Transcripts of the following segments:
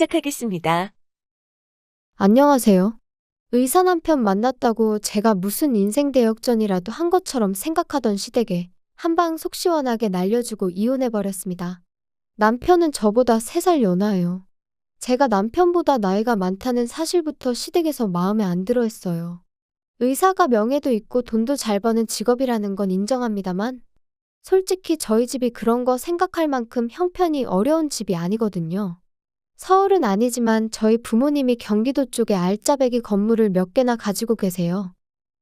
시작하겠습니다. 안녕하세요. 의사 남편 만났다고 제가 무슨 인생 대역전이라도 한 것처럼 생각하던 시댁에 한방 속 시원하게 날려주고 이혼해버렸습니다. 남편은 저보다 3살 연하예요. 제가 남편보다 나이가 많다는 사실부터 시댁에서 마음에 안 들어 했어요. 의사가 명예도 있고 돈도 잘 버는 직업이라는 건 인정합니다만 솔직히 저희 집이 그런 거 생각할 만큼 형편이 어려운 집이 아니거든요. 서울은 아니지만 저희 부모님이 경기도 쪽에 알짜배기 건물을 몇 개나 가지고 계세요.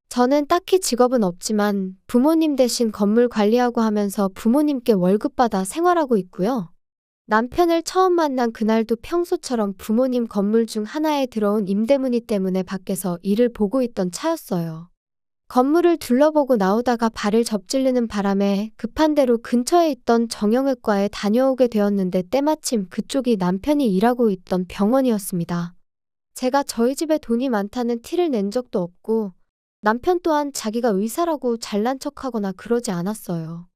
저는 딱히 직업은 없지만 부모님 대신 건물 관리하고 하면서 부모님께 월급 받아 생활하고 있고요. 남편을 처음 만난 그날도 평소처럼 부모님 건물 중 하나에 들어온 임대문의 때문에 밖에서 일을 보고 있던 차였어요. 건물을 둘러보고 나오다가 발을 접질르는 바람에 급한 대로 근처에 있던 정형외과에 다녀오게 되었는데 때마침 그쪽이 남편이 일하고 있던 병원이었습니다. 제가 저희 집에 돈이 많다는 티를 낸 적도 없고 남편 또한 자기가 의사라고 잘난 척하거나 그러지 않았어요.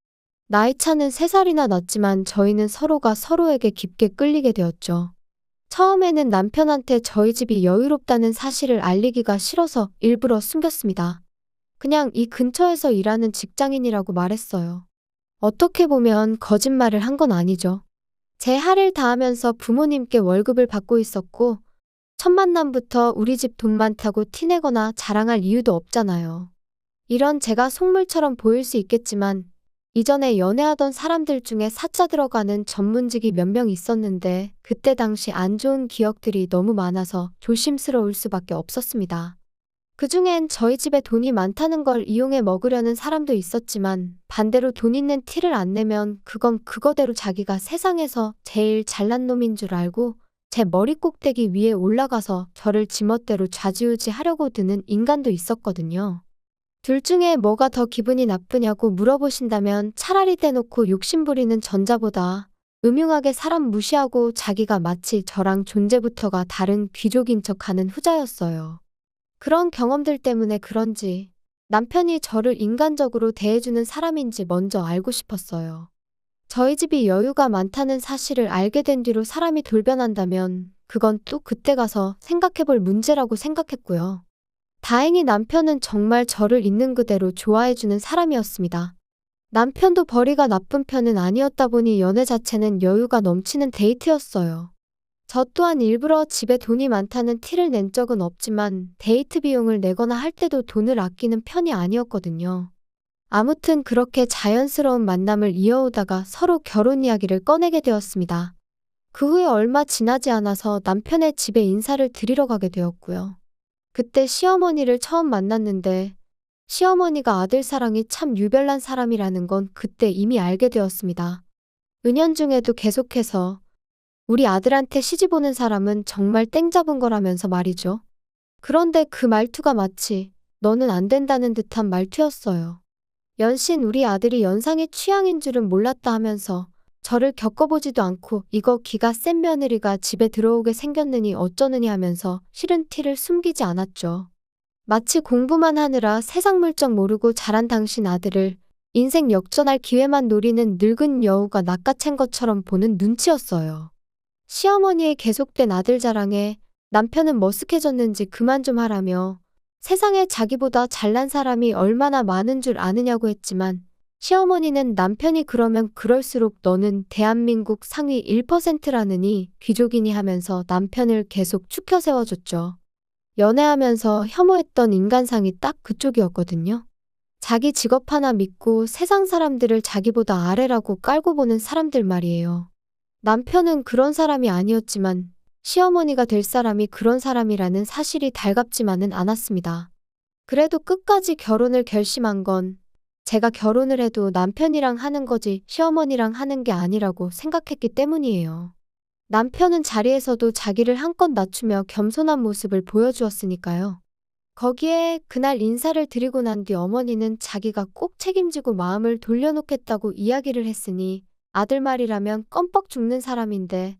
나이 차는 3살이나 났지만 저희는 서로가 서로에게 깊게 끌리게 되었죠. 처음에는 남편한테 저희 집이 여유롭다는 사실을 알리기가 싫어서 일부러 숨겼습니다. 그냥 이 근처에서 일하는 직장인이라고 말했어요. 어떻게 보면 거짓말을 한 건 아니죠. 제 할일 다하면서 부모님께 월급을 받고 있었고 첫 만남부터 우리 집 돈 많다고 티내거나 자랑할 이유도 없잖아요. 이런 제가 속물처럼 보일 수 있겠지만 이전에 연애하던 사람들 중에 사자 들어가는 전문직이 몇 명 있었는데 그때 당시 안 좋은 기억들이 너무 많아서 조심스러울 수밖에 없었습니다. 그중엔 저희 집에 돈이 많다는 걸 이용해 먹으려는 사람도 있었지만 반대로 돈 있는 티를 안 내면 그건 그거대로 자기가 세상에서 제일 잘난 놈인 줄 알고 제 머리 꼭대기 위에 올라가서 저를 지멋대로 좌지우지 하려고 드는 인간도 있었거든요. 둘 중에 뭐가 더 기분이 나쁘냐고 물어보신다면 차라리 대놓고 욕심부리는 전자보다 음흉하게 사람 무시하고 자기가 마치 저랑 존재부터가 다른 귀족인 척하는 후자였어요. 그런 경험들 때문에 그런지 남편이 저를 인간적으로 대해주는 사람인지 먼저 알고 싶었어요. 저희 집이 여유가 많다는 사실을 알게 된 뒤로 사람이 돌변한다면 그건 또 그때 가서 생각해볼 문제라고 생각했고요. 다행히 남편은 정말 저를 있는 그대로 좋아해주는 사람이었습니다. 남편도 벌이가 나쁜 편은 아니었다 보니 연애 자체는 여유가 넘치는 데이트였어요. 저 또한 일부러 집에 돈이 많다는 티를 낸 적은 없지만 데이트 비용을 내거나 할 때도 돈을 아끼는 편이 아니었거든요. 아무튼 그렇게 자연스러운 만남을 이어오다가 서로 결혼 이야기를 꺼내게 되었습니다. 그 후에 얼마 지나지 않아서 남편의 집에 인사를 드리러 가게 되었고요. 그때 시어머니를 처음 만났는데 시어머니가 아들 사랑이 참 유별난 사람이라는 건 그때 이미 알게 되었습니다. 은연중에도 계속해서 우리 아들한테 시집 오는 사람은 정말 땡 잡은 거라면서 말이죠. 그런데 그 말투가 마치 너는 안 된다는 듯한 말투였어요. 연신 우리 아들이 연상의 취향인 줄은 몰랐다 하면서 저를 겪어보지도 않고 이거 기가 센 며느리가 집에 들어오게 생겼느니 어쩌느니 하면서 싫은 티를 숨기지 않았죠. 마치 공부만 하느라 세상 물정 모르고 자란 당신 아들을 인생 역전할 기회만 노리는 늙은 여우가 낚아챈 것처럼 보는 눈치였어요. 시어머니의 계속된 아들 자랑에 남편은 머쓱해졌는지 그만 좀 하라며 세상에 자기보다 잘난 사람이 얼마나 많은 줄 아느냐고 했지만 시어머니는 남편이 그러면 그럴수록 너는 대한민국 상위 1%라느니 귀족이니 하면서 남편을 계속 추켜 세워줬죠. 연애하면서 혐오했던 인간상이 딱 그쪽이었거든요. 자기 직업 하나 믿고 세상 사람들을 자기보다 아래라고 깔고 보는 사람들 말이에요. 남편은 그런 사람이 아니었지만 시어머니가 될 사람이 그런 사람이라는 사실이 달갑지만은 않았습니다. 그래도 끝까지 결혼을 결심한 건 제가 결혼을 해도 남편이랑 하는 거지 시어머니랑 하는 게 아니라고 생각했기 때문이에요. 남편은 자리에서도 자기를 한껏 낮추며 겸손한 모습을 보여주었으니까요. 거기에 그날 인사를 드리고 난 뒤 어머니는 자기가 꼭 책임지고 마음을 돌려놓겠다고 이야기를 했으니 아들 말이라면 껌뻑 죽는 사람인데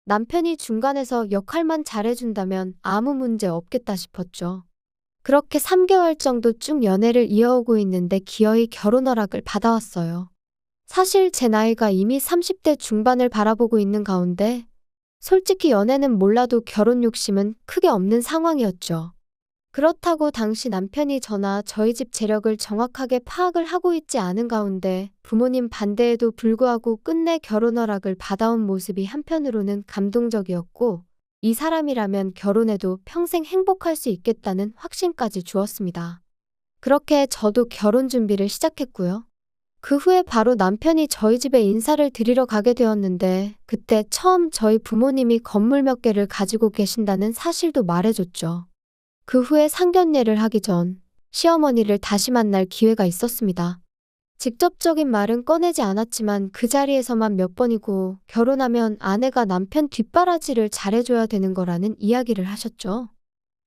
남편이 중간에서 역할만 잘해준다면 아무 문제 없겠다 싶었죠. 그렇게 3개월 정도 쭉 연애를 이어오고 있는데 기어이 결혼 허락을 받아왔어요. 사실 제 나이가 이미 30대 중반을 바라보고 있는 가운데 솔직히 연애는 몰라도 결혼 욕심은 크게 없는 상황이었죠. 그렇다고 당시 남편이 저나 저희 집 재력을 정확하게 파악을 하고 있지 않은 가운데 부모님 반대에도 불구하고 끝내 결혼 허락을 받아온 모습이 한편으로는 감동적이었고, 이 사람이라면 결혼해도 평생 행복할 수 있겠다는 확신까지 주었습니다. 그렇게 저도 결혼 준비를 시작했고요. 그 후에 바로 남편이 저희 집에 인사를 드리러 가게 되었는데, 그때 처음 저희 부모님이 건물 몇 개를 가지고 계신다는 사실도 말해줬죠. 그 후에 상견례를 하기 전 시어머니를 다시 만날 기회가 있었습니다. 직접적인 말은 꺼내지 않았지만 그 자리에서만 몇 번이고 결혼하면 아내가 남편 뒷바라지를 잘해줘야 되는 거라는 이야기를 하셨죠.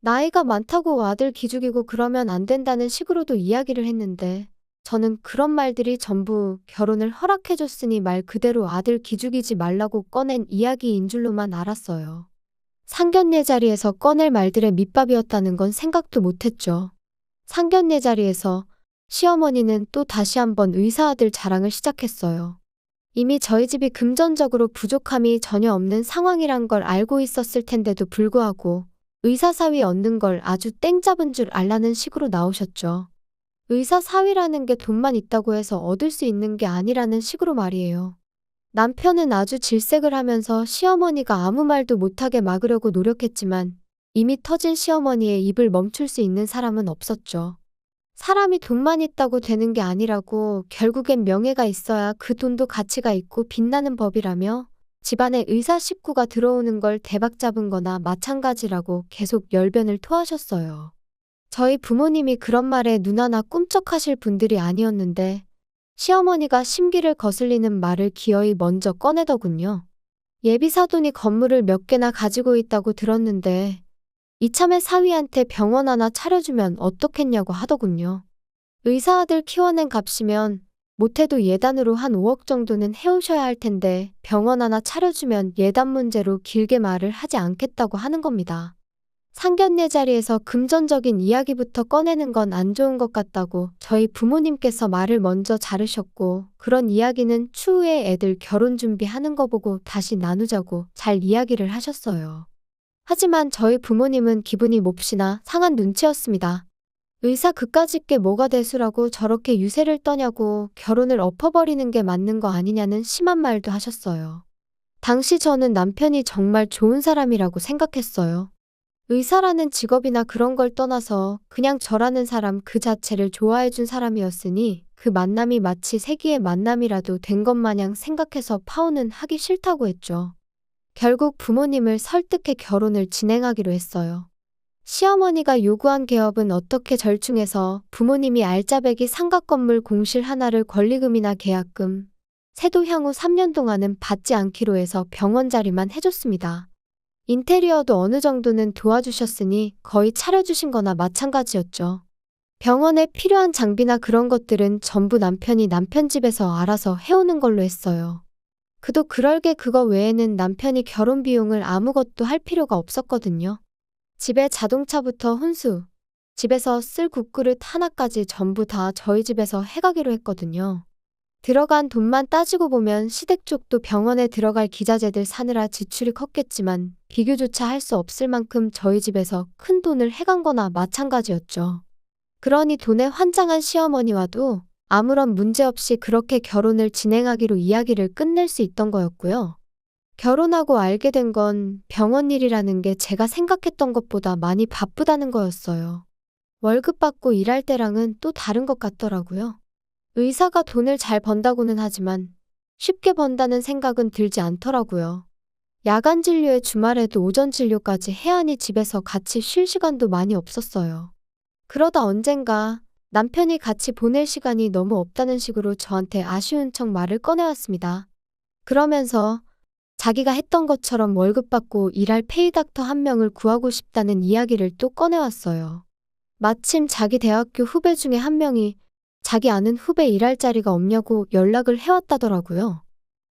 나이가 많다고 아들 기죽이고 그러면 안 된다는 식으로도 이야기를 했는데, 저는 그런 말들이 전부 결혼을 허락해줬으니 말 그대로 아들 기죽이지 말라고 꺼낸 이야기인 줄로만 알았어요. 상견례 자리에서 꺼낼 말들의 밑밥이었다는 건 생각도 못했죠. 상견례 자리에서 시어머니는 또 다시 한번 의사아들 자랑을 시작했어요. 이미 저희 집이 금전적으로 부족함이 전혀 없는 상황이란 걸 알고 있었을 텐데도 불구하고 의사 사위 얻는 걸 아주 땡 잡은 줄 알라는 식으로 나오셨죠. 의사 사위라는 게 돈만 있다고 해서 얻을 수 있는 게 아니라는 식으로 말이에요. 남편은 아주 질색을 하면서 시어머니가 아무 말도 못하게 막으려고 노력했지만 이미 터진 시어머니의 입을 멈출 수 있는 사람은 없었죠. 사람이 돈만 있다고 되는 게 아니라고, 결국엔 명예가 있어야 그 돈도 가치가 있고 빛나는 법이라며 집안에 의사 식구가 들어오는 걸 대박 잡은 거나 마찬가지라고 계속 열변을 토하셨어요. 저희 부모님이 그런 말에 눈 하나 꿈쩍하실 분들이 아니었는데 시어머니가 심기를 거슬리는 말을 기어이 먼저 꺼내더군요. 예비 사돈이 건물을 몇 개나 가지고 있다고 들었는데 이참에 사위한테 병원 하나 차려주면 어떻겠냐고 하더군요. 의사 아들 키워낸 값이면 못해도 예단으로 한 5억 정도는 해오셔야 할 텐데 병원 하나 차려주면 예단 문제로 길게 말을 하지 않겠다고 하는 겁니다. 상견례 자리에서 금전적인 이야기부터 꺼내는 건 안 좋은 것 같다고 저희 부모님께서 말을 먼저 자르셨고, 그런 이야기는 추후에 애들 결혼 준비하는 거 보고 다시 나누자고 잘 이야기를 하셨어요. 하지만 저희 부모님은 기분이 몹시나 상한 눈치였습니다. 의사 그까짓 게 뭐가 대수라고 저렇게 유세를 떠냐고, 결혼을 엎어버리는 게 맞는 거 아니냐는 심한 말도 하셨어요. 당시 저는 남편이 정말 좋은 사람이라고 생각했어요. 의사라는 직업이나 그런 걸 떠나서 그냥 저라는 사람 그 자체를 좋아해준 사람이었으니 그 만남이 마치 세기의 만남이라도 된 것 마냥 생각해서 파혼은 하기 싫다고 했죠. 결국 부모님을 설득해 결혼을 진행하기로 했어요. 시어머니가 요구한 개업은 어떻게 절충해서 부모님이 알짜배기 상가 건물 공실 하나를 권리금이나 계약금, 세도 향후 3년 동안은 받지 않기로 해서 병원 자리만 해줬습니다. 인테리어도 어느 정도는 도와주셨으니 거의 차려주신 거나 마찬가지였죠. 병원에 필요한 장비나 그런 것들은 전부 남편이 남편 집에서 알아서 해오는 걸로 했어요. 그도 그럴게 그거 외에는 남편이 결혼 비용을 아무것도 할 필요가 없었거든요. 집에 자동차부터 혼수, 집에서 쓸 국그릇 하나까지 전부 다 저희 집에서 해가기로 했거든요. 들어간 돈만 따지고 보면 시댁 쪽도 병원에 들어갈 기자재들 사느라 지출이 컸겠지만 비교조차 할 수 없을 만큼 저희 집에서 큰 돈을 해간 거나 마찬가지였죠. 그러니 돈에 환장한 시어머니와도 아무런 문제 없이 그렇게 결혼을 진행하기로 이야기를 끝낼 수 있던 거였고요. 결혼하고 알게 된 건 병원 일이라는 게 제가 생각했던 것보다 많이 바쁘다는 거였어요. 월급 받고 일할 때랑은 또 다른 것 같더라고요. 의사가 돈을 잘 번다고는 하지만 쉽게 번다는 생각은 들지 않더라고요. 야간 진료에 주말에도 오전 진료까지 해야 하니 집에서 같이 쉴 시간도 많이 없었어요. 그러다 언젠가 남편이 같이 보낼 시간이 너무 없다는 식으로 저한테 아쉬운 척 말을 꺼내왔습니다. 그러면서 자기가 했던 것처럼 월급 받고 일할 페이닥터 한 명을 구하고 싶다는 이야기를 또 꺼내왔어요. 마침 자기 대학교 후배 중에 한 명이 자기 아는 후배 일할 자리가 없냐고 연락을 해왔다더라고요.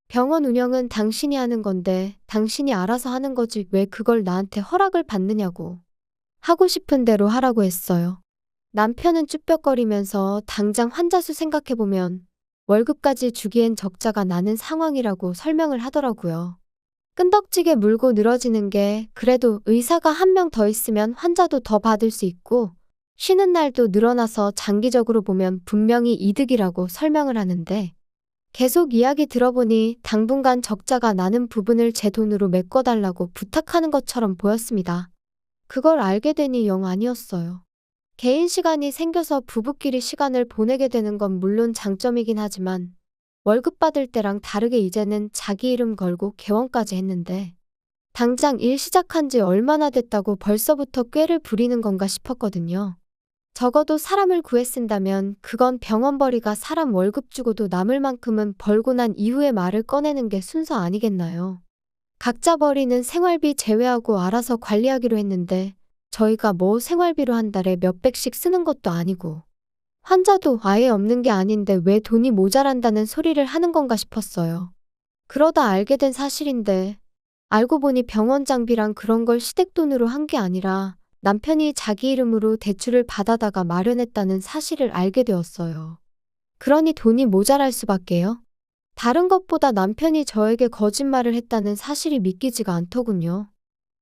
병원 운영은 당신이 하는 건데 당신이 알아서 하는 거지 왜 그걸 나한테 허락을 받느냐고. 하고 싶은 대로 하라고 했어요. 남편은 쭈뼛거리면서 당장 환자 수 생각해보면 월급까지 주기엔 적자가 나는 상황이라고 설명을 하더라고요. 끈덕지게 물고 늘어지는 게 그래도 의사가 한 명 더 있으면 환자도 더 받을 수 있고 쉬는 날도 늘어나서 장기적으로 보면 분명히 이득이라고 설명을 하는데 계속 이야기 들어보니 당분간 적자가 나는 부분을 제 돈으로 메꿔달라고 부탁하는 것처럼 보였습니다. 그걸 알게 되니 영 아니었어요. 개인 시간이 생겨서 부부끼리 시간을 보내게 되는 건 물론 장점이긴 하지만 월급 받을 때랑 다르게 이제는 자기 이름 걸고 개원까지 했는데 당장 일 시작한 지 얼마나 됐다고 벌써부터 꾀를 부리는 건가 싶었거든요. 적어도 사람을 구해 쓴다면 그건 병원벌이가 사람 월급 주고도 남을 만큼은 벌고 난 이후에 말을 꺼내는 게 순서 아니겠나요? 각자 벌이는 생활비 제외하고 알아서 관리하기로 했는데 저희가 뭐 생활비로 한 달에 몇백씩 쓰는 것도 아니고 환자도 아예 없는 게 아닌데 왜 돈이 모자란다는 소리를 하는 건가 싶었어요. 그러다 알게 된 사실인데 알고 보니 병원 장비랑 그런 걸 시댁돈으로 한 게 아니라 남편이 자기 이름으로 대출을 받아다가 마련했다는 사실을 알게 되었어요. 그러니 돈이 모자랄 수밖에요. 다른 것보다 남편이 저에게 거짓말을 했다는 사실이 믿기지가 않더군요.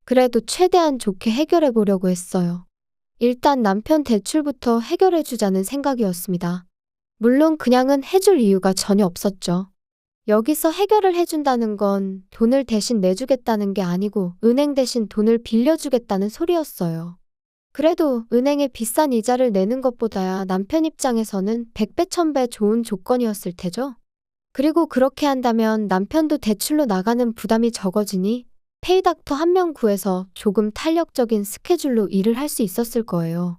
그래도 최대한 좋게 해결해 보려고 했어요. 일단 남편 대출부터 해결해 주자는 생각이었습니다. 물론 그냥은 해줄 이유가 전혀 없었죠. 여기서 해결을 해준다는 건 돈을 대신 내주겠다는 게 아니고 은행 대신 돈을 빌려주겠다는 소리였어요. 그래도 은행에 비싼 이자를 내는 것보다야 남편 입장에서는 100배 1000배 좋은 조건이었을 테죠. 그리고 그렇게 한다면 남편도 대출로 나가는 부담이 적어지니 페이닥터 한 명 구해서 조금 탄력적인 스케줄로 일을 할 수 있었을 거예요.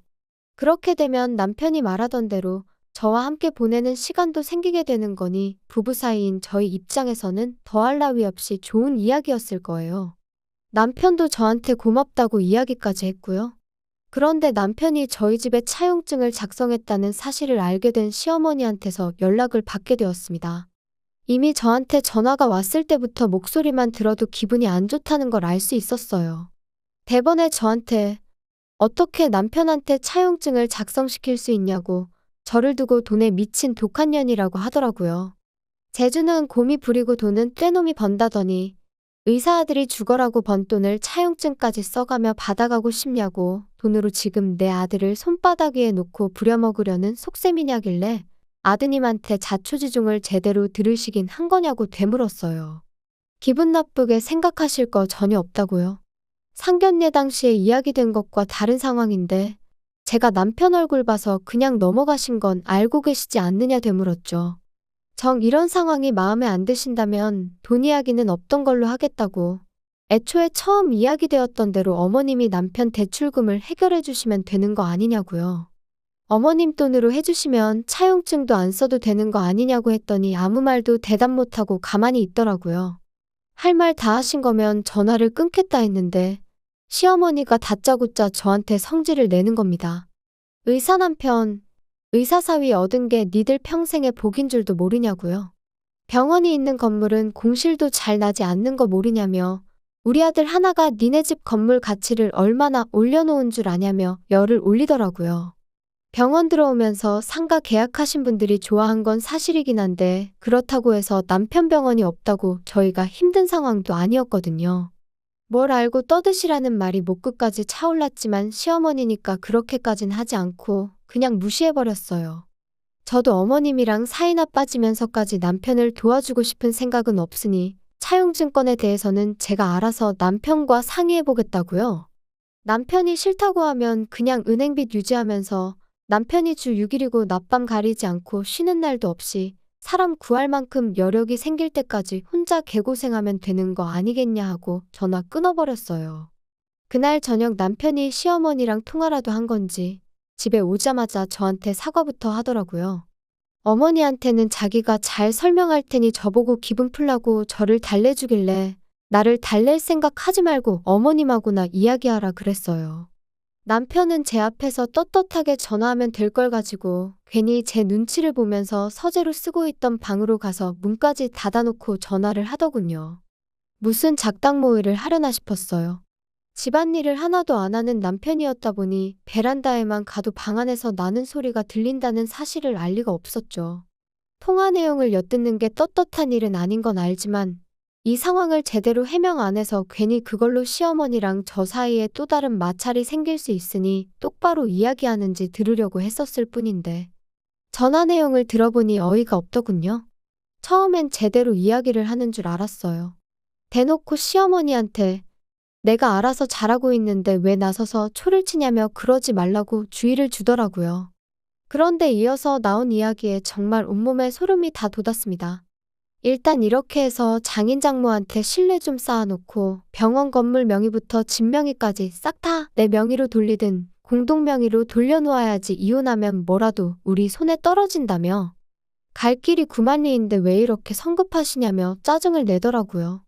그렇게 되면 남편이 말하던 대로 저와 함께 보내는 시간도 생기게 되는 거니 부부 사이인 저희 입장에서는 더할 나위 없이 좋은 이야기였을 거예요. 남편도 저한테 고맙다고 이야기까지 했고요. 그런데 남편이 저희 집에 차용증을 작성했다는 사실을 알게 된 시어머니한테서 연락을 받게 되었습니다. 이미 저한테 전화가 왔을 때부터 목소리만 들어도 기분이 안 좋다는 걸 알 수 있었어요. 대번에 저한테 어떻게 남편한테 차용증을 작성시킬 수 있냐고 저를 두고 돈에 미친 독한 년이라고 하더라고요. 재주는 곰이 부리고 돈은 떼놈이 번다더니 의사 아들이 죽어라고 번 돈을 차용증까지 써가며 받아가고 싶냐고 돈으로 지금 내 아들을 손바닥 위에 놓고 부려먹으려는 속셈이냐길래 아드님한테 자초지종을 제대로 들으시긴 한 거냐고 되물었어요. 기분 나쁘게 생각하실 거 전혀 없다고요. 상견례 당시에 이야기된 것과 다른 상황인데 제가 남편 얼굴 봐서 그냥 넘어가신 건 알고 계시지 않느냐 되물었죠. 정 이런 상황이 마음에 안 드신다면 돈 이야기는 없던 걸로 하겠다고 애초에 처음 이야기되었던 대로 어머님이 남편 대출금을 해결해 주시면 되는 거 아니냐고요. 어머님 돈으로 해주시면 차용증도 안 써도 되는 거 아니냐고 했더니 아무 말도 대답 못하고 가만히 있더라고요. 할 말 다 하신 거면 전화를 끊겠다 했는데 시어머니가 다짜고짜 저한테 성질을 내는 겁니다. 의사 남편, 의사 사위 얻은 게 니들 평생에 복인 줄도 모르냐고요. 병원이 있는 건물은 공실도 잘 나지 않는 거 모르냐며 우리 아들 하나가 니네 집 건물 가치를 얼마나 올려놓은 줄 아냐며 열을 올리더라고요. 병원 들어오면서 상가 계약하신 분들이 좋아한 건 사실이긴 한데 그렇다고 해서 남편 병원이 없다고 저희가 힘든 상황도 아니었거든요. 뭘 알고 떠드시라는 말이 목 끝까지 차올랐지만 시어머니니까 그렇게까진 하지 않고 그냥 무시해버렸어요. 저도 어머님이랑 사이나 빠지면서까지 남편을 도와주고 싶은 생각은 없으니 차용증권에 대해서는 제가 알아서 남편과 상의해보겠다고요. 남편이 싫다고 하면 그냥 은행빚 유지하면서 남편이 주 6일이고 낮밤 가리지 않고 쉬는 날도 없이 사람 구할 만큼 여력이 생길 때까지 혼자 개고생하면 되는 거 아니겠냐 하고 전화 끊어버렸어요. 그날 저녁 남편이 시어머니랑 통화라도 한 건지 집에 오자마자 저한테 사과부터 하더라고요. 어머니한테는 자기가 잘 설명할 테니 저보고 기분 풀라고 저를 달래주길래 나를 달랠 생각 하지 말고 어머님하고나 이야기하라 그랬어요. 남편은 제 앞에서 떳떳하게 전화하면 될 걸 가지고 괜히 제 눈치를 보면서 서재로 쓰고 있던 방으로 가서 문까지 닫아놓고 전화를 하더군요. 무슨 작당 모의를 하려나 싶었어요. 집안일을 하나도 안 하는 남편이었다 보니 베란다에만 가도 방 안에서 나는 소리가 들린다는 사실을 알 리가 없었죠. 통화 내용을 엿듣는 게 떳떳한 일은 아닌 건 알지만 이 상황을 제대로 해명 안 해서 괜히 그걸로 시어머니랑 저 사이에 또 다른 마찰이 생길 수 있으니 똑바로 이야기하는지 들으려고 했었을 뿐인데 전화 내용을 들어보니 어이가 없더군요. 처음엔 제대로 이야기를 하는 줄 알았어요. 대놓고 시어머니한테 내가 알아서 잘하고 있는데 왜 나서서 초를 치냐며 그러지 말라고 주의를 주더라고요. 그런데 이어서 나온 이야기에 정말 온몸에 소름이 다 돋았습니다. 일단 이렇게 해서 장인 장모한테 신뢰 좀 쌓아놓고 병원 건물 명의부터 집 명의까지 싹 다 내 명의로 돌리든 공동 명의로 돌려놓아야지 이혼하면 뭐라도 우리 손에 떨어진다며 갈 길이 구만리인데 왜 이렇게 성급하시냐며 짜증을 내더라고요.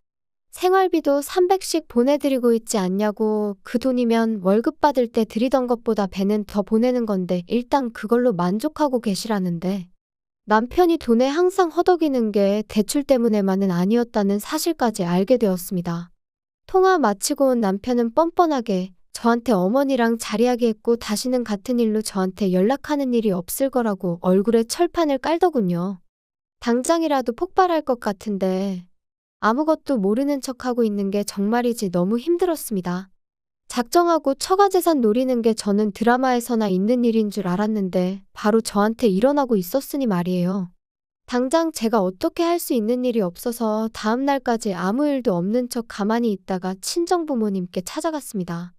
생활비도 300씩 보내드리고 있지 않냐고 그 돈이면 월급 받을 때 드리던 것보다 배는 더 보내는 건데 일단 그걸로 만족하고 계시라는데 남편이 돈에 항상 허덕이는 게 대출 때문에만은 아니었다는 사실까지 알게 되었습니다. 통화 마치고 온 남편은 뻔뻔하게 저한테 어머니랑 자리하기했고 다시는 같은 일로 저한테 연락하는 일이 없을 거라고 얼굴에 철판을 깔더군요. 당장이라도 폭발할 것 같은데 아무것도 모르는 척하고 있는 게 정말이지 너무 힘들었습니다. 작정하고 처가재산 노리는 게 저는 드라마에서나 있는 일인 줄 알았는데 바로 저한테 일어나고 있었으니 말이에요. 당장 제가 어떻게 할 수 있는 일이 없어서 다음 날까지 아무 일도 없는 척 가만히 있다가 친정부모님께 찾아갔습니다.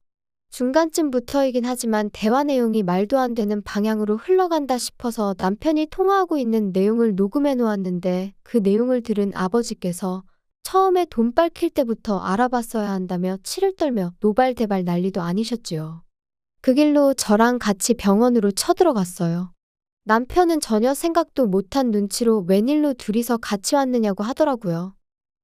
중간쯤부터이긴 하지만 대화 내용이 말도 안 되는 방향으로 흘러간다 싶어서 남편이 통화하고 있는 내용을 녹음해 놓았는데 그 내용을 들은 아버지께서 처음에 돈 밝힐 때부터 알아봤어야 한다며 치를 떨며 노발대발 난리도 아니셨지요. 그 길로 저랑 같이 병원으로 쳐들어갔어요. 남편은 전혀 생각도 못한 눈치로 웬일로 둘이서 같이 왔느냐고 하더라고요.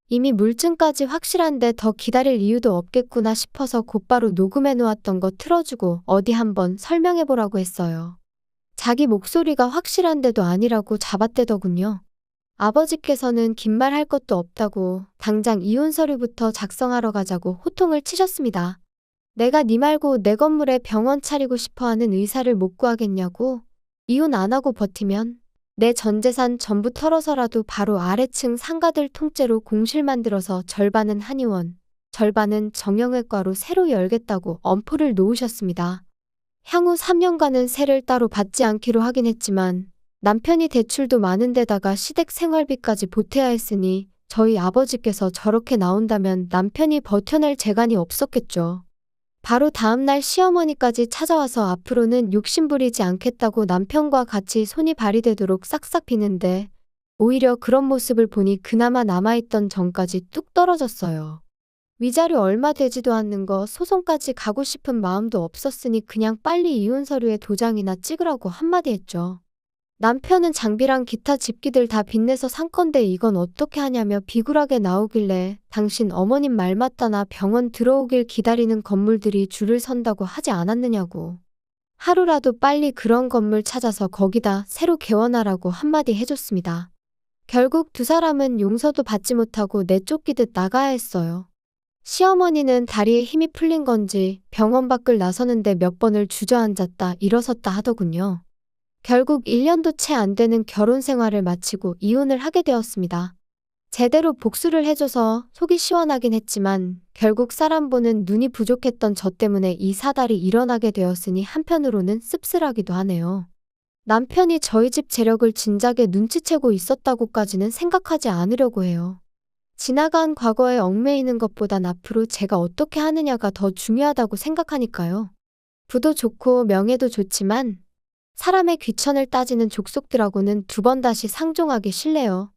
이미 물증까지 확실한데 더 기다릴 이유도 없겠구나 싶어서 곧바로 녹음해 놓았던 거 틀어주고 어디 한번 설명해보라고 했어요. 자기 목소리가 확실한데도 아니라고 잡아떼더군요. 아버지께서는 긴 말 할 것도 없다고 당장 이혼 서류부터 작성하러 가자고 호통을 치셨습니다. 내가 네 말고 내 건물에 병원 차리고 싶어하는 의사를 못 구하겠냐고? 이혼 안 하고 버티면 내 전 재산 전부 털어서라도 바로 아래층 상가들 통째로 공실 만들어서 절반은 한의원, 절반은 정형외과로 새로 열겠다고 엄포를 놓으셨습니다. 향후 3년간은 세를 따로 받지 않기로 하긴 했지만 남편이 대출도 많은 데다가 시댁 생활비까지 보태야 했으니 저희 아버지께서 저렇게 나온다면 남편이 버텨낼 재간이 없었겠죠. 바로 다음날 시어머니까지 찾아와서 앞으로는 욕심부리지 않겠다고 남편과 같이 손이 발휘되도록 싹싹 비는데 오히려 그런 모습을 보니 그나마 남아있던 정까지 뚝 떨어졌어요. 위자료 얼마 되지도 않는 거 소송까지 가고 싶은 마음도 없었으니 그냥 빨리 이혼 서류에 도장이나 찍으라고 한마디 했죠. 남편은 장비랑 기타 집기들 다 빚내서 산 건데 이건 어떻게 하냐며 비굴하게 나오길래 당신 어머님 말 맞다나 병원 들어오길 기다리는 건물들이 줄을 선다고 하지 않았느냐고. 하루라도 빨리 그런 건물 찾아서 거기다 새로 개원하라고 한마디 해줬습니다. 결국 두 사람은 용서도 받지 못하고 내쫓기듯 나가야 했어요. 시어머니는 다리에 힘이 풀린 건지 병원 밖을 나서는데 몇 번을 주저앉았다 일어섰다 하더군요. 결국 1년도 채 안 되는 결혼 생활을 마치고 이혼을 하게 되었습니다. 제대로 복수를 해줘서 속이 시원하긴 했지만 결국 사람 보는 눈이 부족했던 저 때문에 이 사달이 일어나게 되었으니 한편으로는 씁쓸하기도 하네요. 남편이 저희 집 재력을 진작에 눈치채고 있었다고까지는 생각하지 않으려고 해요. 지나간 과거에 얽매이는 것보단 앞으로 제가 어떻게 하느냐가 더 중요하다고 생각하니까요. 부도 좋고 명예도 좋지만 사람의 귀천을 따지는 족속들하고는 두 번 다시 상종하기 싫네요.